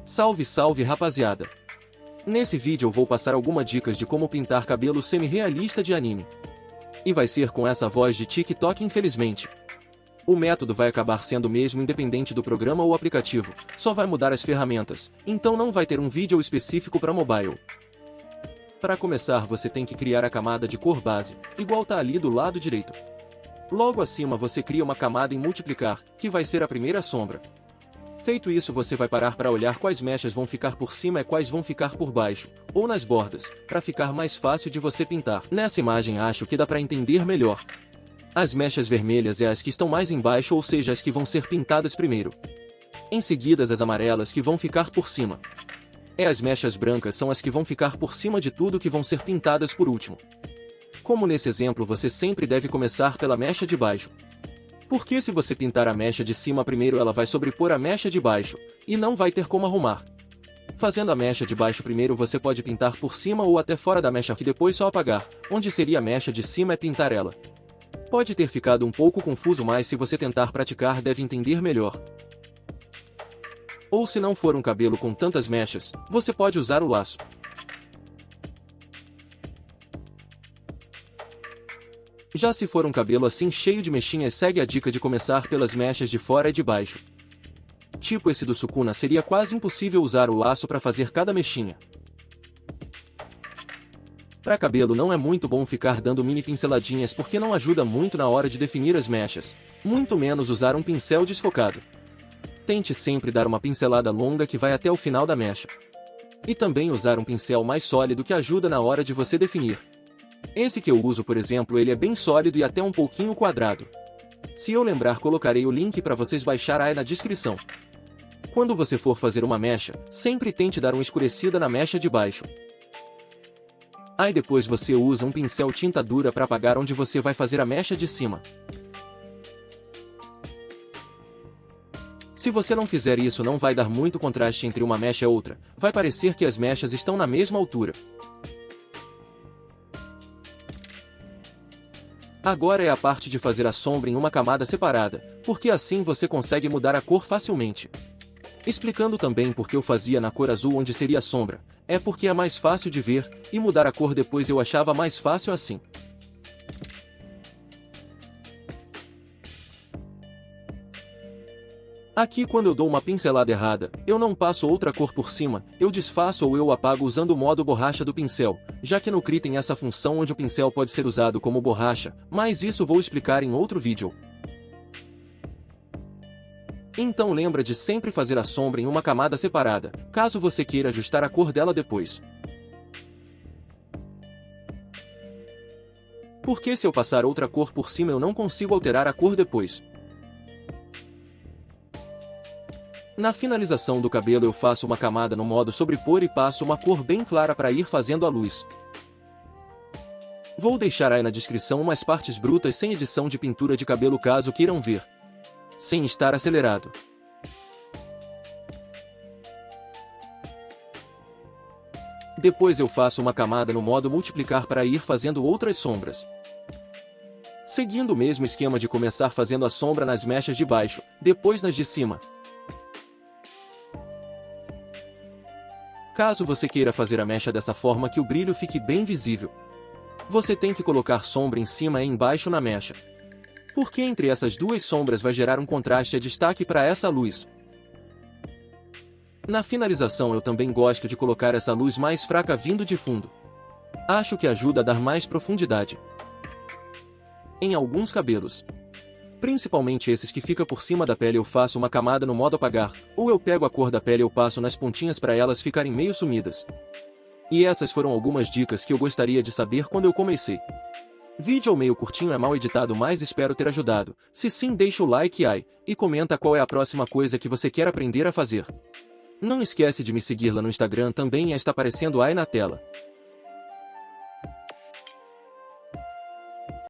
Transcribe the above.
Salve salve rapaziada! Nesse vídeo eu vou passar algumas dicas de como pintar cabelo semi-realista de anime. E vai ser com essa voz de TikTok infelizmente. O método vai acabar sendo o mesmo independente do programa ou aplicativo, só vai mudar as ferramentas, então não vai ter um vídeo específico para mobile. Para começar você tem que criar a camada de cor base, igual tá ali do lado direito. Logo acima você cria uma camada em multiplicar, que vai ser a primeira sombra. Feito isso você vai parar para olhar quais mechas vão ficar por cima e quais vão ficar por baixo, ou nas bordas, para ficar mais fácil de você pintar. Nessa imagem acho que dá para entender melhor. As mechas vermelhas é as que estão mais embaixo, ou seja, as que vão ser pintadas primeiro. Em seguida as amarelas que vão ficar por cima. As mechas brancas são as que vão ficar por cima de tudo que vão ser pintadas por último. Como nesse exemplo você sempre deve começar pela mecha de baixo. Porque se você pintar a mecha de cima primeiro ela vai sobrepor a mecha de baixo, e não vai ter como arrumar. Fazendo a mecha de baixo primeiro você pode pintar por cima ou até fora da mecha e depois só apagar, onde seria a mecha de cima é pintar ela. Pode ter ficado um pouco confuso, mas se você tentar praticar deve entender melhor. Ou se não for um cabelo com tantas mechas, você pode usar o laço. Já se for um cabelo assim cheio de mechinhas, segue a dica de começar pelas mechas de fora e de baixo. Tipo esse do Sukuna seria quase impossível usar o laço para fazer cada mechinha. Para cabelo não é muito bom ficar dando mini pinceladinhas porque não ajuda muito na hora de definir as mechas, muito menos usar um pincel desfocado. Tente sempre dar uma pincelada longa que vai até o final da mecha. E também usar um pincel mais sólido que ajuda na hora de você definir. Esse que eu uso, por exemplo, ele é bem sólido e até um pouquinho quadrado. Se eu lembrar colocarei o link para vocês baixar aí na descrição. Quando você for fazer uma mecha, sempre tente dar uma escurecida na mecha de baixo. Aí depois você usa um pincel tinta dura para apagar onde você vai fazer a mecha de cima. Se você não fizer isso não vai dar muito contraste entre uma mecha e outra, vai parecer que as mechas estão na mesma altura. Agora é a parte de fazer a sombra em uma camada separada, porque assim você consegue mudar a cor facilmente. Explicando também porque eu fazia na cor azul onde seria a sombra, é porque é mais fácil de ver, e mudar a cor depois eu achava mais fácil assim. Aqui quando eu dou uma pincelada errada, eu não passo outra cor por cima, eu desfaço ou eu apago usando o modo borracha do pincel, já que no Kree tem essa função onde o pincel pode ser usado como borracha, mas isso vou explicar em outro vídeo. Então lembra de sempre fazer a sombra em uma camada separada, caso você queira ajustar a cor dela depois. Porque se eu passar outra cor por cima eu não consigo alterar a cor depois. Na finalização do cabelo eu faço uma camada no modo sobrepor e passo uma cor bem clara para ir fazendo a luz. Vou deixar aí na descrição umas partes brutas sem edição de pintura de cabelo caso queiram ver. Sem estar acelerado. Depois eu faço uma camada no modo multiplicar para ir fazendo outras sombras. Seguindo o mesmo esquema de começar fazendo a sombra nas mechas de baixo, depois nas de cima. Caso você queira fazer a mecha dessa forma que o brilho fique bem visível, você tem que colocar sombra em cima e embaixo na mecha. Porque entre essas duas sombras vai gerar um contraste e destaque para essa luz. Na finalização eu também gosto de colocar essa luz mais fraca vindo de fundo. Acho que ajuda a dar mais profundidade em alguns cabelos. Principalmente esses que fica por cima da pele eu faço uma camada no modo apagar, ou eu pego a cor da pele e eu passo nas pontinhas para elas ficarem meio sumidas. E essas foram algumas dicas que eu gostaria de saber quando eu comecei. Vídeo meio curtinho é mal editado, mas espero ter ajudado. Se sim, deixa o like e comenta qual é a próxima coisa que você quer aprender a fazer. Não esquece de me seguir lá no Instagram também, está aparecendo aí na tela.